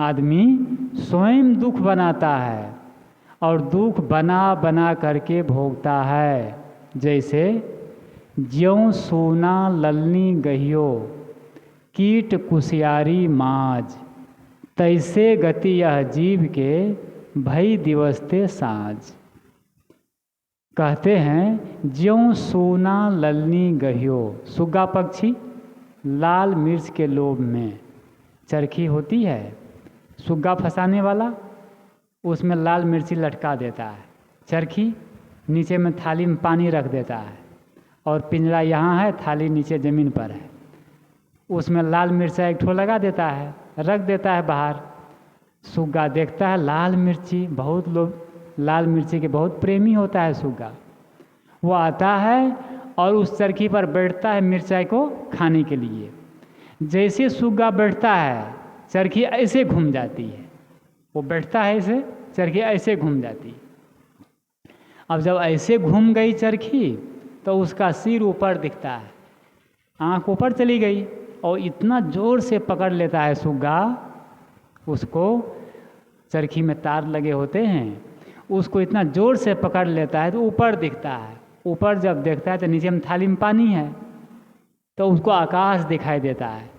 आदमी स्वयं दुख बनाता है और दुख बना बना करके भोगता है। जैसे ज्यों सोना ललनी गहियो कीट कुसियारी माज, तैसे गति यह जीव के भई दिवसते साँझ। कहते हैं ज्यों सोना ललनी गहियो, सुग्गा पक्षी लाल मिर्च के लोभ में, चरखी होती है सुग्गा फंसाने वाला, उसमें लाल मिर्ची लटका देता है, चरखी नीचे में थाली में पानी रख देता है और पिंजरा यहाँ है, थाली नीचे ज़मीन पर है, उसमें लाल मिर्चा एक ठो लगा देता है, रख देता है बाहर। सुग्गा देखता है लाल मिर्ची, बहुत लोग लाल मिर्ची के बहुत प्रेमी होता है सुग्गा। वो आता है और उस चरखी पर बैठता है मिर्चाई को खाने के लिए। जैसे सुग्गा बैठता है चरखी ऐसे घूम जाती है, वो बैठता है ऐसे, चरखी ऐसे घूम जाती है। अब जब ऐसे घूम गई चरखी तो उसका सिर ऊपर दिखता है, आँख ऊपर चली गई और इतना ज़ोर से पकड़ लेता है सुग्गा उसको, चरखी में तार लगे होते हैं, उसको इतना ज़ोर से पकड़ लेता है तो ऊपर दिखता है। ऊपर जब देखता है तो नीचे में थाली में पानी है, तो उसको आकाश दिखाई देता है।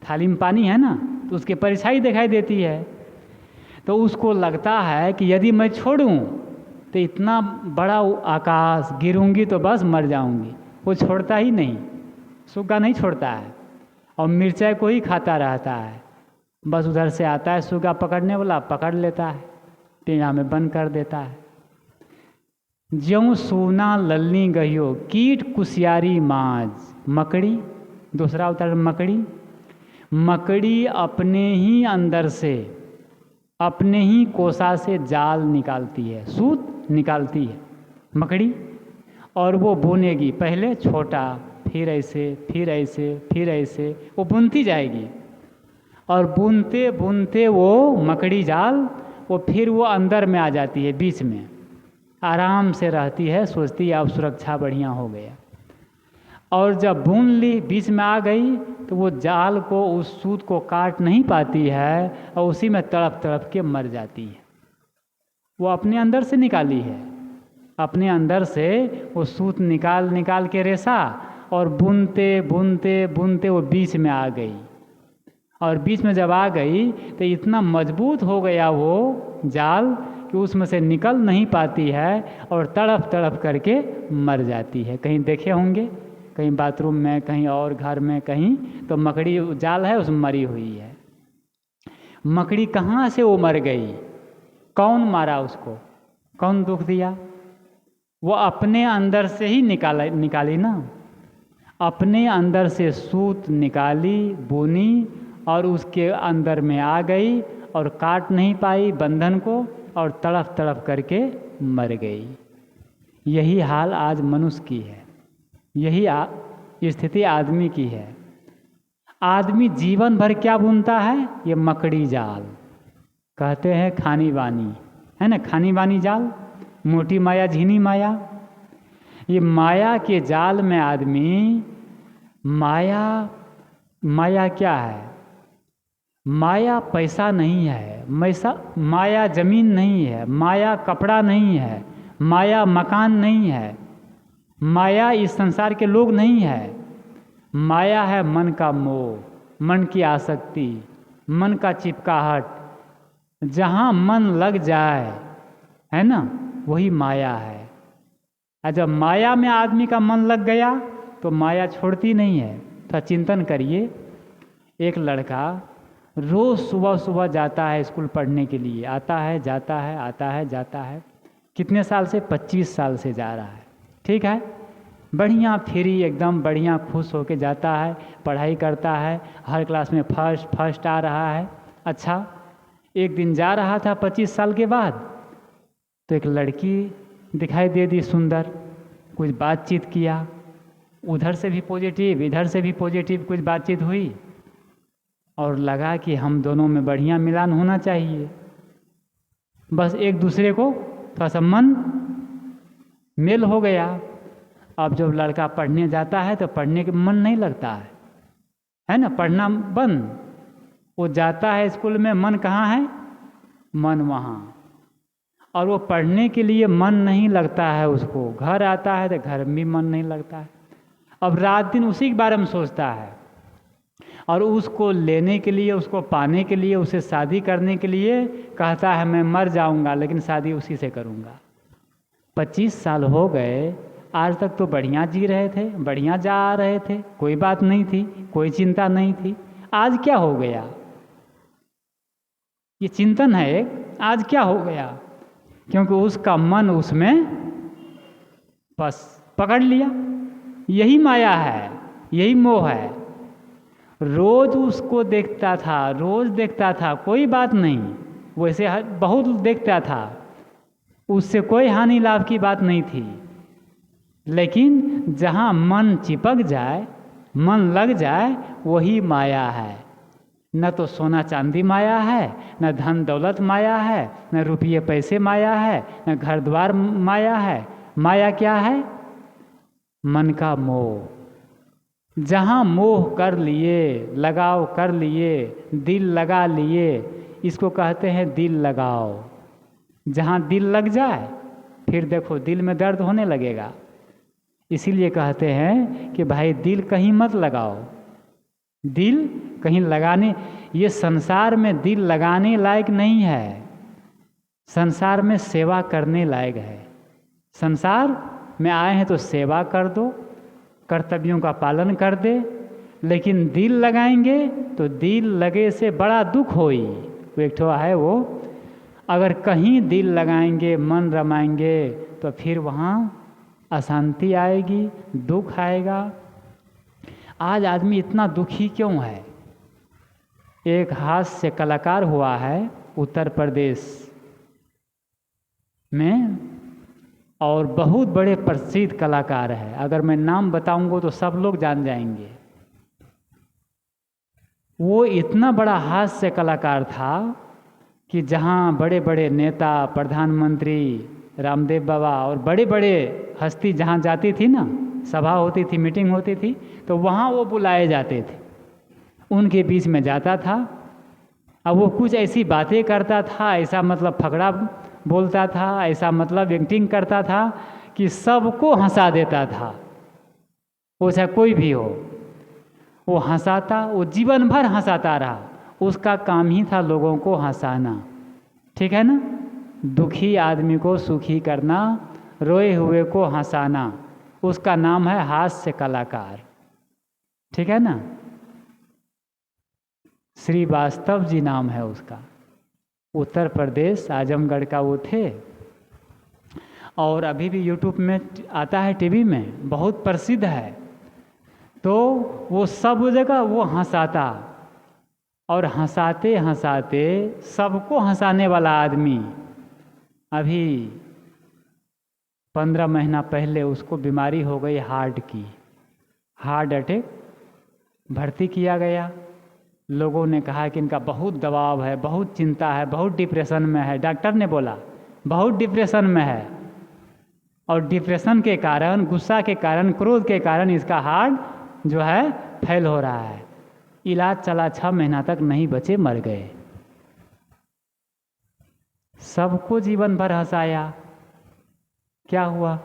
थाली में पानी है ना, तो उसकी परछाई दिखाई देती है। तो उसको लगता है कि यदि मैं छोड़ूं तो इतना बड़ा आकाश, गिरूंगी तो बस मर जाऊंगी। वो छोड़ता ही नहीं, सुग्गा नहीं छोड़ता है और मिर्चाई को ही खाता रहता है। बस उधर से आता है सुग्गा पकड़ने वाला, पकड़ लेता है, पिंजरा में बंद कर देता है। ज्यों सोना ललनी गहियो कीट कुसियारी माज, मकड़ी, दूसरा उतर मकड़ी। मकड़ी अपने ही अंदर से, अपने ही कोसा से जाल निकालती है, सूत निकालती है मकड़ी, और वो बुनेगी, पहले छोटा, फिर ऐसे, फिर ऐसे, फिर ऐसे, वो बुनती जाएगी। और बुनते बुनते वो मकड़ी जाल, वो फिर वो अंदर में आ जाती है, बीच में आराम से रहती है, सोचती है अब सुरक्षा बढ़िया हो गया। और जब बुन ली, बीच में आ गई, तो वो जाल को, उस सूत को काट नहीं पाती है और उसी में तड़प तड़प के मर जाती है। वो अपने अंदर से निकाली है, अपने अंदर से वो सूत निकाल निकाल के रेशा, और बुनते बुनते बुनते वो बीच में आ गई। और बीच में जब आ गई तो इतना मजबूत हो गया वो जाल कि उसमें से निकल नहीं पाती है और तड़प तड़प करके मर जाती है। कहीं देखे होंगे, कहीं बाथरूम में, कहीं और घर में, कहीं तो मकड़ी जाल है, उसमें मरी हुई है। मकड़ी कहाँ से वो मर गई, कौन मारा उसको, कौन दुख दिया? वो अपने अंदर से ही निकाली ना, अपने अंदर से सूत निकाली, बुनी और उसके अंदर में आ गई और काट नहीं पाई बंधन को और तड़प तड़प करके मर गई। यही हाल आज मनुष्य की है, यही स्थिति आदमी की है। आदमी जीवन भर क्या बुनता है? ये मकड़ी जाल, कहते हैं खानी बानी, है ना, खानी बानी जाल, मोटी माया झीनी माया। ये माया के जाल में आदमी, माया क्या है? माया पैसा नहीं है, माया जमीन नहीं है, माया कपड़ा नहीं है, माया मकान नहीं है, माया इस संसार के लोग नहीं है। माया है मन का मोह, मन की आसक्ति, मन का चिपकाहट। जहाँ मन लग जाए, है ना, वही माया है। और जब माया में आदमी का मन लग गया तो माया छोड़ती नहीं है। तो चिंतन करिए, एक लड़का रोज़ सुबह सुबह जाता है स्कूल पढ़ने के लिए, आता है जाता है, आता है जाता है, कितने साल से? 25 साल से जा रहा है। ठीक है, बढ़िया फ्री, एकदम बढ़िया खुश होके जाता है, पढ़ाई करता है, हर क्लास में फर्स्ट आ रहा है। अच्छा, एक दिन जा रहा था 25 साल के बाद, तो एक लड़की दिखाई दे दी सुंदर, कुछ बातचीत किया, उधर से भी पॉजिटिव, इधर से भी पॉजिटिव कुछ बातचीत हुई और लगा कि हम दोनों में बढ़िया मिलान होना चाहिए। बस एक दूसरे को थोड़ा सा मन मेल हो गया। अब जब लड़का पढ़ने जाता है तो पढ़ने के मन नहीं लगता है ना, पढ़ना बंद, वो जाता है स्कूल में, मन कहाँ है? मन वहाँ। और वो पढ़ने के लिए मन नहीं लगता है उसको, घर आता है तो घर में भी मन नहीं लगता है। अब रात दिन उसी के बारे में सोचता है, और उसको लेने के लिए, उसको पाने के लिए, उसे शादी करने के लिए कहता है मैं मर जाऊंगा लेकिन शादी उसी से करूंगा। 25 साल हो गए, आज तक तो बढ़िया जी रहे थे, बढ़िया जा आ रहे थे, कोई बात नहीं थी, कोई चिंता नहीं थी। आज क्या हो गया? ये चिंतन है एक, आज क्या हो गया? क्योंकि उसका मन उसमें बस पकड़ लिया। यही माया है, यही मोह है। रोज उसको देखता था, रोज देखता था, कोई बात नहीं, वैसे बहुत देखता था, उससे कोई हानि लाभ की बात नहीं थी। लेकिन जहाँ मन चिपक जाए, मन लग जाए, वही माया है। न तो सोना चांदी माया है, न धन दौलत माया है, न रुपये पैसे माया है, न घर द्वार माया है। माया क्या है? मन का मोह। जहाँ मोह कर लिए, लगाव कर लिए, दिल लगा लिए, इसको कहते हैं दिल लगाओ। जहाँ दिल लग जाए फिर देखो दिल में दर्द होने लगेगा। इसीलिए कहते हैं कि भाई दिल कहीं मत लगाओ, दिल कहीं लगाने, ये संसार में दिल लगाने लायक नहीं है, संसार में सेवा करने लायक है। संसार में आए हैं तो सेवा कर दो, कर्तव्यों का पालन कर दे, लेकिन दिल लगाएंगे तो दिल लगे से बड़ा दुख होई। वो एक ठो है वो, अगर कहीं दिल लगाएंगे, मन रमाएंगे तो फिर वहाँ अशांति आएगी, दुख आएगा। आज आदमी इतना दुखी क्यों है? एक हास्य कलाकार हुआ है उत्तर प्रदेश में, और बहुत बड़े प्रसिद्ध कलाकार है। अगर मैं नाम बताऊंगा तो सब लोग जान जाएंगे। वो इतना बड़ा हास्य कलाकार था कि जहाँ बड़े बड़े नेता, प्रधानमंत्री, रामदेव बाबा और बड़े बड़े हस्ती जहाँ जाती थी ना, सभा होती थी, मीटिंग होती थी, तो वहाँ वो बुलाए जाते थे, उनके बीच में जाता था। अब वो कुछ ऐसी बातें करता था, ऐसा मतलब फकड़ा बोलता था, ऐसा मतलब एक्टिंग करता था कि सबको हंसा देता था। वो चाहे कोई भी हो, वो हंसाता, वो जीवन भर हंसाता रहा। उसका काम ही था लोगों को हंसाना, ठीक है ना? दुखी आदमी को सुखी करना, रोए हुए को हंसाना, उसका नाम है हास्य कलाकार, ठीक है ना? श्रीवास्तव जी नाम है उसका, उत्तर प्रदेश आजमगढ़ का वो थे। और अभी भी यूट्यूब में आता है, टीवी में बहुत प्रसिद्ध है। तो वो सब जगह वो हंसाता, और हंसाते हंसाते सबको हंसाने वाला आदमी अभी 15 महीना पहले उसको बीमारी हो गई हार्ट की, हार्ट अटैक, भर्ती किया गया। लोगों ने कहा कि इनका बहुत दबाव है, बहुत चिंता है, बहुत डिप्रेशन में है। डॉक्टर ने बोला बहुत डिप्रेशन में है, और डिप्रेशन के कारण, गुस्सा के कारण, क्रोध के कारण इसका हार्ट जो है फेल हो रहा है। इलाज चला, 6 महीना तक नहीं बचे, मर गए। सबको जीवन भर हंसाया, क्या हुआ?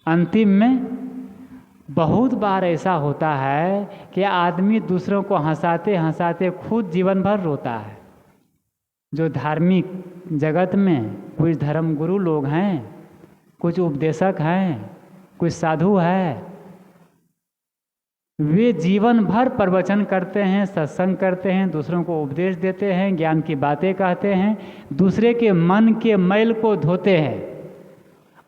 अंतिम में बहुत बार ऐसा होता है कि आदमी दूसरों को हंसाते हंसाते खुद जीवन भर रोता है। जो धार्मिक जगत में कुछ धर्म गुरु लोग हैं, कुछ उपदेशक हैं, कुछ साधु हैं, वे जीवन भर प्रवचन करते हैं, सत्संग करते हैं, दूसरों को उपदेश देते हैं, ज्ञान की बातें कहते हैं, दूसरे के मन के मैल को धोते हैं,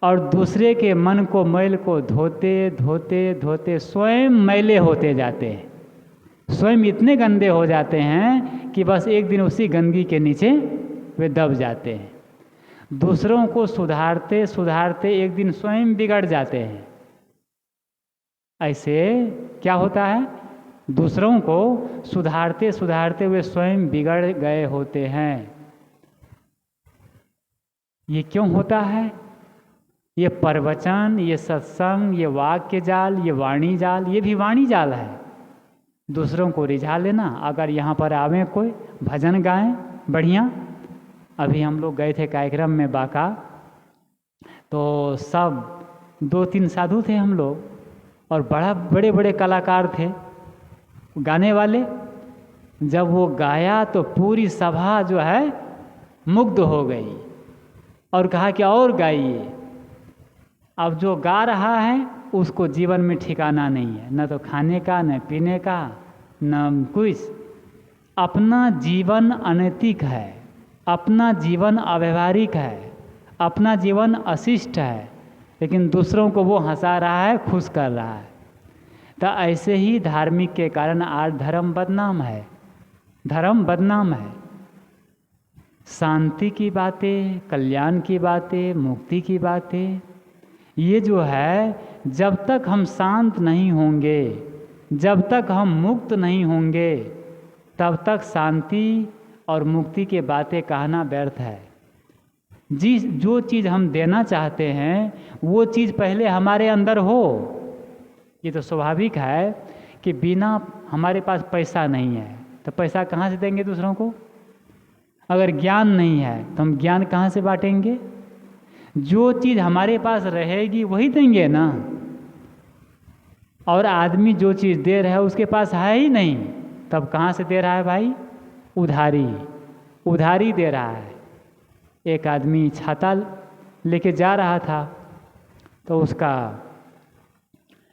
और दूसरे के मन को, मैल को धोते धोते धोते स्वयं मैले होते जाते हैं। स्वयं इतने गंदे हो जाते हैं कि बस एक दिन उसी गंदगी के नीचे वे दब जाते हैं। दूसरों को सुधारते सुधारते एक दिन स्वयं बिगड़ जाते हैं। ऐसे क्या होता है? दूसरों को सुधारते सुधारते वे स्वयं बिगड़ गए होते हैं। ये क्यों होता है? ये प्रवचन, ये सत्संग, ये वाक्य जाल, ये वाणी जाल, ये भी वाणी जाल है। दूसरों को रिझा लेना। अगर यहाँ पर आवें कोई भजन गाएं बढ़िया। अभी हम लोग गए थे कार्यक्रम में बाका, तो सब 2-3 साधु थे हम लोग, और बड़े बड़े कलाकार थे गाने वाले। जब वो गाया तो पूरी सभा जो है मुग्ध हो गई और कहा कि और गाइए। अब जो गा रहा है उसको जीवन में ठिकाना नहीं है, न तो खाने का, न पीने का, न कुछ। अपना जीवन अनैतिक है, अपना जीवन अव्यवहारिक है, अपना जीवन अशिष्ट है, लेकिन दूसरों को वो हंसा रहा है, खुश कर रहा है। तो ऐसे ही धार्मिक के कारण आज धर्म बदनाम है, धर्म बदनाम है। शांति की बातें, कल्याण की बातें, मुक्ति की बातें, ये जो है जब तक हम शांत नहीं होंगे, जब तक हम मुक्त नहीं होंगे, तब तक शांति और मुक्ति के बातें कहना व्यर्थ है। जो चीज़ हम देना चाहते हैं वो चीज़ पहले हमारे अंदर हो। ये तो स्वाभाविक है कि बिना हमारे पास पैसा नहीं है तो पैसा कहाँ से देंगे दूसरों को। अगर ज्ञान नहीं है तो हम ज्ञान कहाँ से बांटेंगे। जो चीज़ हमारे पास रहेगी वही देंगे ना। और आदमी जो चीज़ दे रहा है उसके पास है ही नहीं, तब कहाँ से दे रहा है भाई। उधारी, उधारी दे रहा है। एक आदमी छाता लेके जा रहा था तो उसका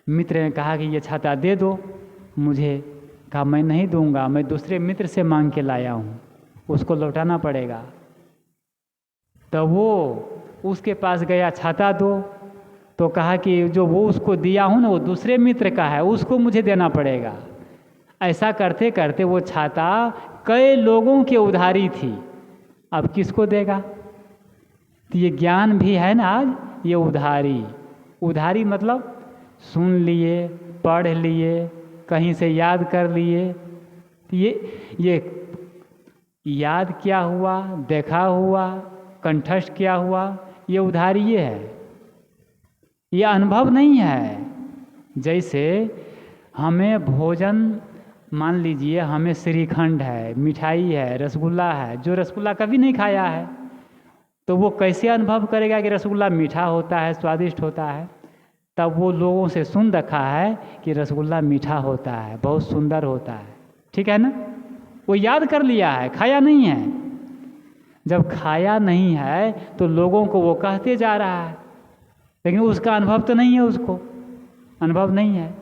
मित्र ने कहा कि ये छाता दे दो मुझे। कहा मैं नहीं दूंगा, मैं दूसरे मित्र से मांग के लाया हूँ, उसको लौटाना पड़ेगा। तो वो उसके पास गया, छाता दो, तो कहा कि जो वो उसको दिया हूँ ना वो दूसरे मित्र का है, उसको मुझे देना पड़ेगा। ऐसा करते करते वो छाता कई लोगों की उधारी थी, अब किसको देगा। तो ये ज्ञान भी है ना आज, ये उधारी। उधारी मतलब सुन लिए, पढ़ लिए, कहीं से याद कर लिए। तो ये याद क्या हुआ, देखा हुआ, कंठस्थ क्या हुआ, ये उधारी ये है, ये अनुभव नहीं है। जैसे हमें भोजन, मान लीजिए हमें श्रीखंड है, मिठाई है, रसगुल्ला है, जो रसगुल्ला कभी नहीं खाया है तो वो कैसे अनुभव करेगा कि रसगुल्ला मीठा होता है, स्वादिष्ट होता है। तब वो लोगों से सुन रखा है कि रसगुल्ला मीठा होता है, बहुत सुंदर होता है, ठीक है ना। वो याद कर लिया है, खाया नहीं है। जब खाया नहीं है तो लोगों को वो कहते जा रहा है, लेकिन उसका अनुभव तो नहीं है, उसको अनुभव नहीं है।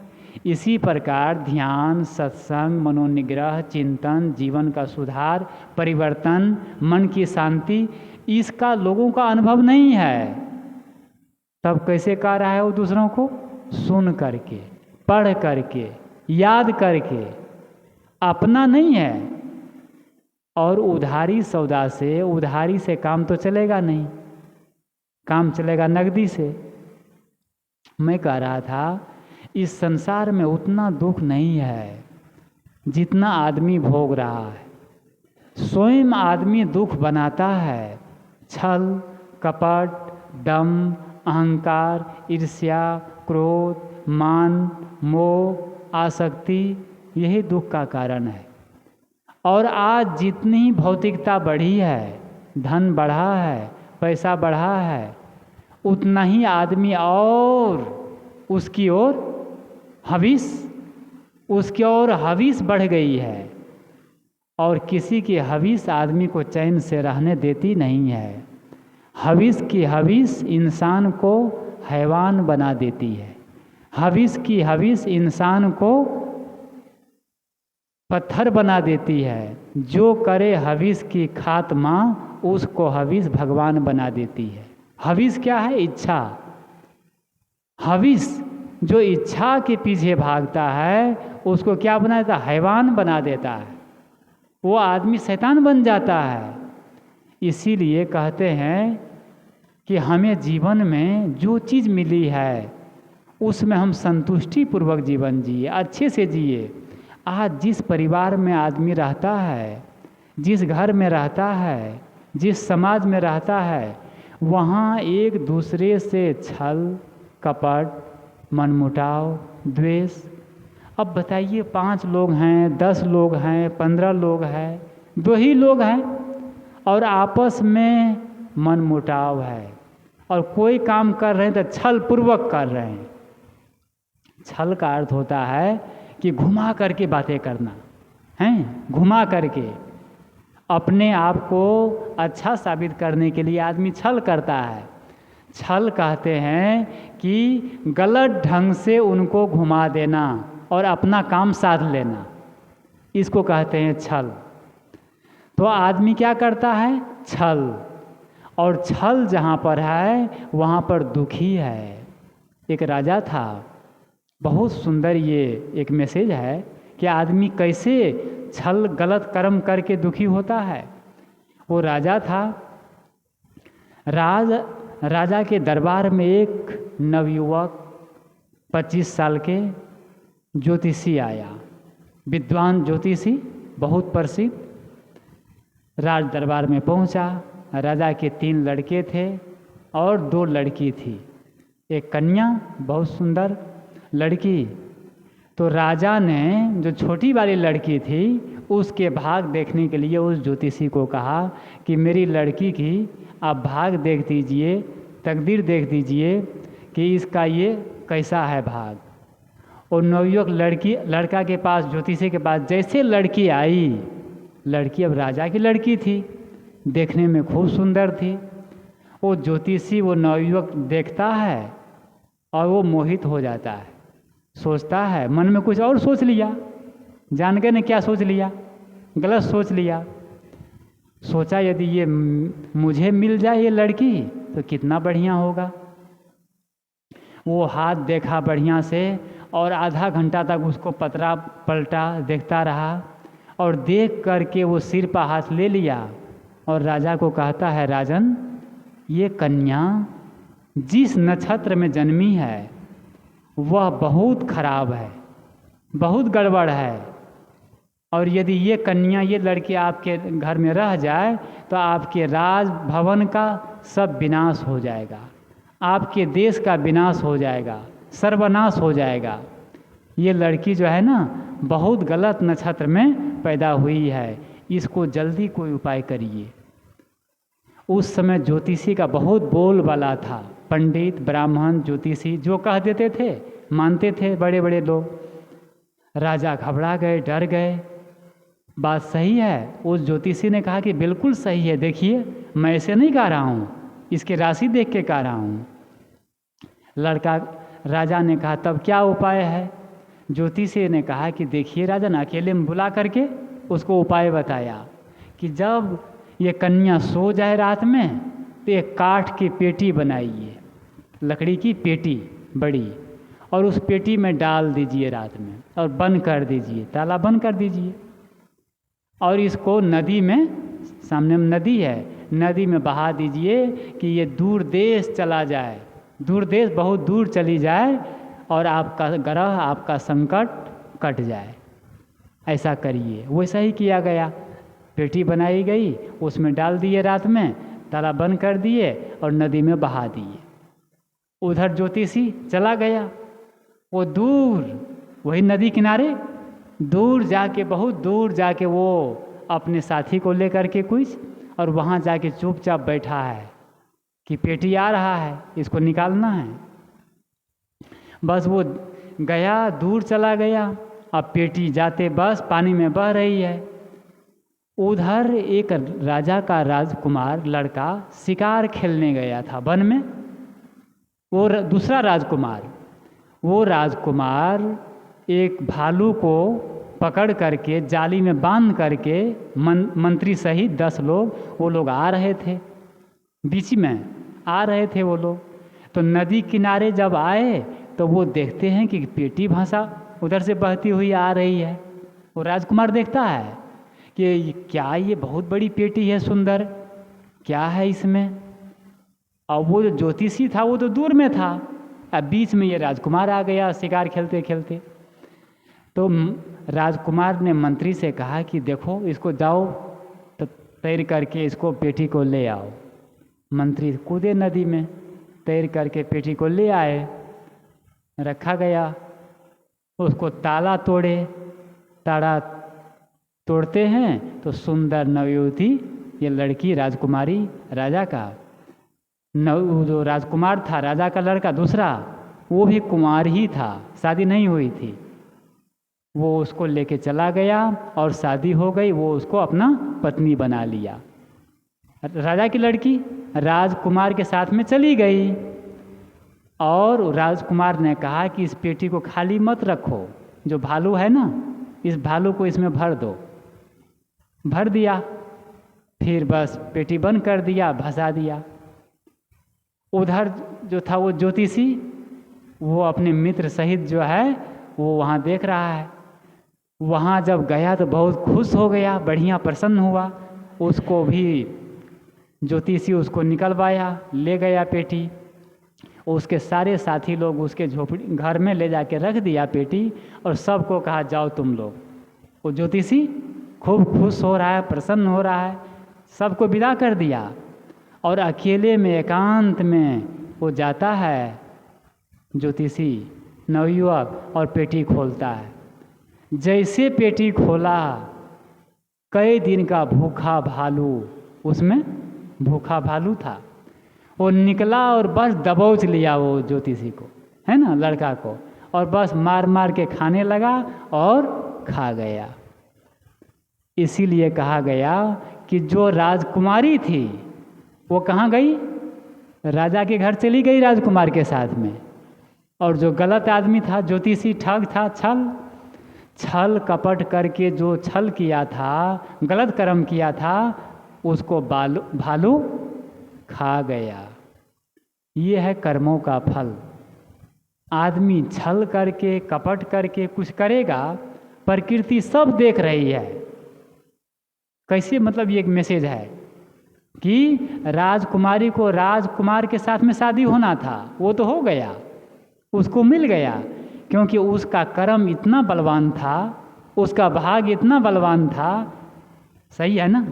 इसी प्रकार ध्यान, सत्संग, मनोनिग्रह, चिंतन, जीवन का सुधार, परिवर्तन, मन की शांति, इसका लोगों का अनुभव नहीं है। तब कैसे कह रहा है वो दूसरों को, सुन करके, पढ़ करके, याद करके, अपना नहीं है। और उधारी सौदा से, उधारी से काम तो चलेगा नहीं, काम चलेगा नकदी से। मैं कह रहा था इस संसार में उतना दुख नहीं है जितना आदमी भोग रहा है। स्वयं आदमी दुख बनाता है। छल, कपट, दम, अहंकार, ईर्ष्या, क्रोध, मान, मोह, आसक्ति, यही दुख का कारण है। और आज जितनी भौतिकता बढ़ी है, धन बढ़ा है, पैसा बढ़ा है, उतना ही आदमी और उसकी ओर हविस, उसकी ओर हविस बढ़ गई है। और किसी की हविस आदमी को चैन से रहने देती नहीं है। हविस की हविस इंसान को हैवान बना देती है। हविस की हविस इंसान को पत्थर बना देती है। जो करे हविस की खात्मा, उसको हविस भगवान बना देती है। हविस क्या है? इच्छा। हविस जो इच्छा के पीछे भागता है उसको क्या बना देता है? हैवान बना देता है। वो आदमी शैतान बन जाता है। इसीलिए कहते हैं कि हमें जीवन में जो चीज़ मिली है उसमें हम संतुष्टि पूर्वक जीवन जिए, अच्छे से जिए। आज जिस परिवार में आदमी रहता है, जिस घर में रहता है, जिस समाज में रहता है, वहाँ एक दूसरे से छल, कपट, मनमुटाव, द्वेष, अब बताइए 5 लोग हैं, 10 लोग हैं, 15 लोग हैं, 2 ही लोग हैं और आपस में मनमुटाव है और कोई काम कर रहे हैं तो छल पूर्वक कर रहे हैं। छल का अर्थ होता है कि घुमा करके बातें करना, हैं, घुमा करके अपने आप को अच्छा साबित करने के लिए आदमी छल करता है। छल कहते हैं कि गलत ढंग से उनको घुमा देना और अपना काम साध लेना, इसको कहते हैं छल। तो आदमी क्या करता है? छल। और छल जहाँ पर है वहाँ पर दुखी है। एक राजा था, बहुत सुंदर ये एक मैसेज है कि आदमी कैसे छल गलत कर्म करके दुखी होता है। वो राजा था, राजा के दरबार में एक नवयुवक 25 साल के ज्योतिषी आया, विद्वान ज्योतिषी, बहुत प्रसिद्ध। राज दरबार में पहुंचा। राजा के 3 लड़के थे और 2 लड़की थी, एक कन्या बहुत सुंदर लड़की। तो राजा ने जो छोटी वाली लड़की थी उसके भाग देखने के लिए उस ज्योतिषी को कहा कि मेरी लड़की की आप भाग देख दीजिए, तकदीर देख दीजिए कि इसका ये कैसा है भाग। और नवयुवक लड़का के पास, ज्योतिषी के पास जैसे लड़की आई, लड़की अब राजा की लड़की थी, देखने में खूब सुंदर थी। वो ज्योतिषी वो नवयुवक देखता है और वो मोहित हो जाता है, सोचता है, मन में कुछ और सोच लिया, जान के ने क्या सोच लिया, गलत सोच लिया। सोचा यदि ये मुझे मिल जाए ये लड़की तो कितना बढ़िया होगा। वो हाथ देखा बढ़िया से और आधा घंटा तक उसको पतरा पलटा देखता रहा और देख करके वो सिर पर हाथ ले लिया और राजा को कहता है, राजन, ये कन्या जिस नक्षत्र में जन्मी है वह बहुत खराब है, बहुत गड़बड़ है, और यदि ये कन्या, ये लड़की आपके घर में रह जाए तो आपके राज भवन का सब विनाश हो जाएगा, आपके देश का विनाश हो जाएगा, सर्वनाश हो जाएगा। ये लड़की जो है ना बहुत गलत नक्षत्र में पैदा हुई है, इसको जल्दी कोई उपाय करिए। उस समय ज्योतिषी का बहुत बोलबाला था, पंडित, ब्राह्मण, ज्योतिषी जो कह देते थे मानते थे बड़े बड़े लोग। राजा घबरा गए, डर गए। बात सही है, उस ज्योतिषी ने कहा कि बिल्कुल सही है, देखिए मैं ऐसे नहीं कह रहा हूँ, इसके राशि देख के कह रहा हूँ। राजा ने कहा तब क्या उपाय है? ज्योतिषी ने कहा कि देखिए राजन, अकेले में बुला करके उसको उपाय बताया कि जब ये कन्या सो जाए रात में तो एक काठ की पेटी बनाइए, लकड़ी की पेटी बड़ी, और उस पेटी में डाल दीजिए रात में और बंद कर दीजिए, ताला बंद कर दीजिए, और इसको नदी में, सामने में नदी है, नदी में बहा दीजिए कि ये दूर देश चला जाए, दूर देश बहुत दूर चली जाए और आपका ग्रह, आपका संकट कट जाए। ऐसा करिए। वैसा ही किया गया, पेटी बनाई गई, उसमें डाल दिए रात में, ताला बंद कर दिए और नदी में बहा दिए। उधर ज्योतिषी चला गया, वो दूर, वही नदी किनारे दूर जाके, बहुत दूर जाके वो अपने साथी को लेकर के कुछ, और वहाँ जाके चुपचाप बैठा है कि पेटी आ रहा है, इसको निकालना है। बस वो गया, दूर चला गया, अब पेटी जाते बस पानी में बह रही है। उधर एक राजा का राजकुमार लड़का शिकार खेलने गया था वन में। वो दूसरा राजकुमार, वो राजकुमार एक भालू को पकड़ करके जाली में बांध करके मंत्री सहित 10 लोग, वो लोग आ रहे थे, बीच में आ रहे थे वो लोग। तो नदी किनारे जब आए तो वो देखते हैं कि पेटी भाषा उधर से बहती हुई आ रही है। वो राजकुमार देखता है कि क्या ये बहुत बड़ी पेटी है, सुंदर, क्या है इसमें। और वो जो ज्योतिषी था वो तो दूर में था, अब बीच में ये राजकुमार आ गया शिकार खेलते खेलते। तो राजकुमार ने मंत्री से कहा कि देखो इसको जाओ तो तैर करके इसको पेटी को ले आओ। मंत्री कूदे नदी में, तैर करके पेटी को ले आए, रखा गया। उसको ताला तोड़े, ताला तोड़ते हैं तो सुंदर नवयुवती, ये लड़की राजकुमारी राजा का जो राजकुमार था, राजा का लड़का दूसरा, वो भी कुंवार ही था, शादी नहीं हुई थी। वो उसको लेके चला गया और शादी हो गई, वो उसको अपना पत्नी बना लिया। राजा की लड़की राजकुमार के साथ में चली गई और राजकुमार ने कहा कि इस पेटी को खाली मत रखो, जो भालू है ना, इस भालू को इसमें भर दो। भर दिया, फिर बस पेटी बंद कर दिया, भसा दिया। उधर जो था वो ज्योतिषी, वो अपने मित्र सहित जो है वो वहाँ देख रहा है। वहाँ जब गया तो बहुत खुश हो गया, बढ़िया प्रसन्न हुआ। उसको भी ज्योतिषी उसको निकलवाया, ले गया पेटी। उसके सारे साथी लोग उसके झोपड़ी घर में ले जाके रख दिया पेटी, और सबको कहा जाओ तुम लोग। वो ज्योतिषी खूब खुश हो रहा है, प्रसन्न हो रहा है, सबको विदा कर दिया और अकेले में एकांत में वो जाता है ज्योतिषी नवयुवक और पेटी खोलता है। जैसे पेटी खोला, कई दिन का भूखा भालू, उसमें भूखा भालू था, वो निकला और बस दबोच लिया वो ज्योतिषी को, है ना, लड़का को, और बस मार मार के खाने लगा और खा गया। इसीलिए कहा गया कि जो राजकुमारी थी वो कहाँ गई? राजा के घर चली गई राजकुमार के साथ में। और जो गलत आदमी था, ज्योतिषी ठग था, छल कपट करके जो छल किया था, गलत कर्म किया था, उसको भालू खा गया। ये है कर्मों का फल। आदमी छल करके कपट करके कुछ करेगा, प्रकृति सब देख रही है। कैसे, मतलब ये एक मैसेज है कि राजकुमारी को राजकुमार के साथ में शादी होना था, वो तो हो गया, उसको मिल गया, क्योंकि उसका कर्म इतना बलवान था, उसका भाग इतना बलवान था। सही है ना,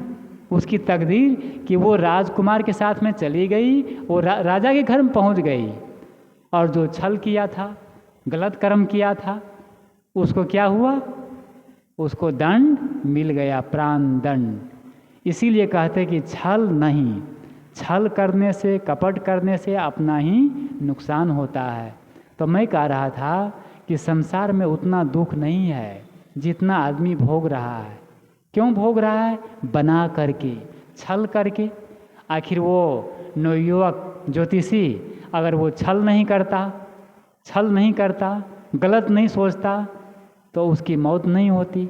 उसकी तकदीर कि वो राजकुमार के साथ में चली गई, वो राजा के घर में पहुंच गई, और जो छल किया था, गलत कर्म किया था, उसको क्या हुआ? उसको दंड मिल गया, प्राण दंड। इसीलिए कहते कि छल नहीं, छल करने से, कपट करने से अपना ही नुकसान होता है। तो मैं कह रहा था कि संसार में उतना दुख नहीं है जितना आदमी भोग रहा है। क्यों भोग रहा है? बना करके, छल करके। आखिर वो नवयुवक ज्योतिषी अगर वो छल नहीं करता, गलत नहीं सोचता, तो उसकी मौत नहीं होती।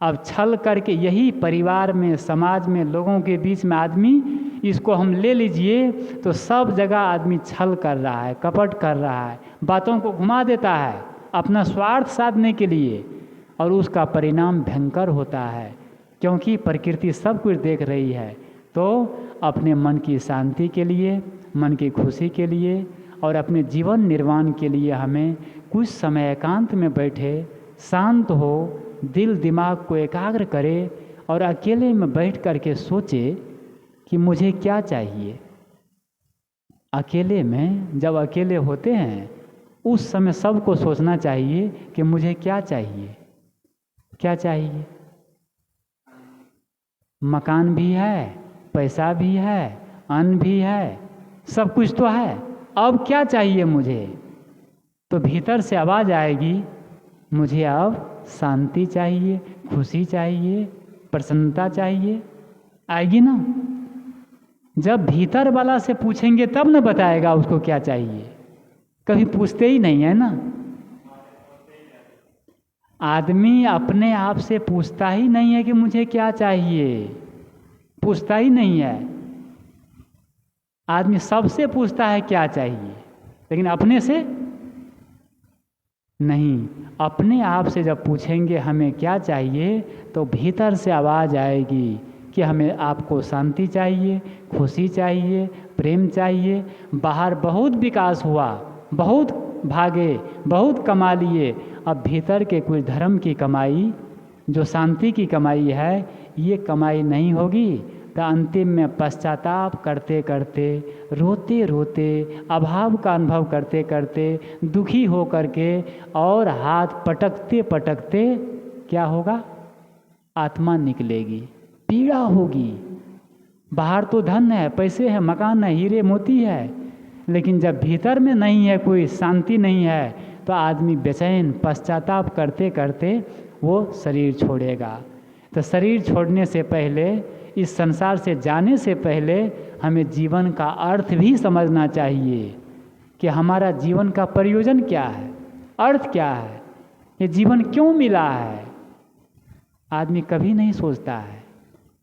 अब छल करके, यही परिवार में, समाज में, लोगों के बीच में आदमी, इसको हम ले लीजिए तो सब जगह आदमी छल कर रहा है, कपट कर रहा है, बातों को घुमा देता है अपना स्वार्थ साधने के लिए, और उसका परिणाम भयंकर होता है। क्योंकि प्रकृति सब कुछ देख रही है। तो अपने मन की शांति के लिए, मन की खुशी के लिए और अपने जीवन निर्वाण के लिए हमें कुछ समय एकांत में बैठे, शांत हो, दिल दिमाग को एकाग्र करे और अकेले में बैठ करके सोचे कि मुझे क्या चाहिए। अकेले में, जब अकेले होते हैं उस समय सबको सोचना चाहिए कि मुझे क्या चाहिए। क्या चाहिए? मकान भी है, पैसा भी है, अन्न भी है, सब कुछ तो है। अब क्या चाहिए मुझे? तो भीतर से आवाज़ आएगी, मुझे अब शांति चाहिए, खुशी चाहिए, प्रसन्नता चाहिए। आएगी ना? जब भीतर वाला से पूछेंगे तब न बताएगा उसको क्या चाहिए। कभी पूछते ही नहीं है ना। आदमी अपने आप से पूछता ही नहीं है कि मुझे क्या चाहिए, पूछता ही नहीं है। आदमी सबसे पूछता है क्या चाहिए, लेकिन अपने से नहीं। अपने आप से जब पूछेंगे हमें क्या चाहिए, तो भीतर से आवाज़ आएगी कि हमें, आपको शांति चाहिए, खुशी चाहिए, प्रेम चाहिए। बाहर बहुत विकास हुआ, बहुत भागे, बहुत कमा लिए, अब भीतर के कुछ धर्म की कमाई, जो शांति की कमाई है, ये कमाई नहीं होगी तो अंतिम में पश्चाताप करते करते, रोते रोते, अभाव का अनुभव करते करते, दुखी हो करके और हाथ पटकते पटकते क्या होगा? आत्मा निकलेगी, पीड़ा होगी। बाहर तो धन है, पैसे है, मकान है, हीरे मोती है, लेकिन जब भीतर में नहीं है, कोई शांति नहीं है, तो आदमी बेचैन पश्चाताप करते करते वो शरीर छोड़ेगा। तो शरीर छोड़ने से पहले, इस संसार से जाने से पहले हमें जीवन का अर्थ भी समझना चाहिए कि हमारा जीवन का प्रयोजन क्या है, अर्थ क्या है, ये जीवन क्यों मिला है। आदमी कभी नहीं सोचता है।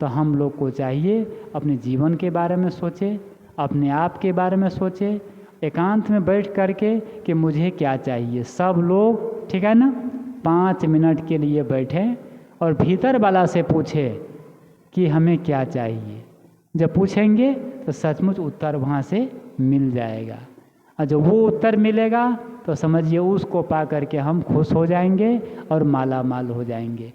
तो हम लोग को चाहिए अपने जीवन के बारे में सोचे, अपने आप के बारे में सोचे, एकांत में बैठ करके कि मुझे क्या चाहिए। सब लोग ठीक है ना, 5 मिनट के लिए बैठें और भीतर वाला से पूछे कि हमें क्या चाहिए। जब पूछेंगे तो सचमुच उत्तर वहाँ से मिल जाएगा, और जब वो उत्तर मिलेगा तो समझिए उसको पा करके हम खुश हो जाएंगे और माला माल हो जाएंगे।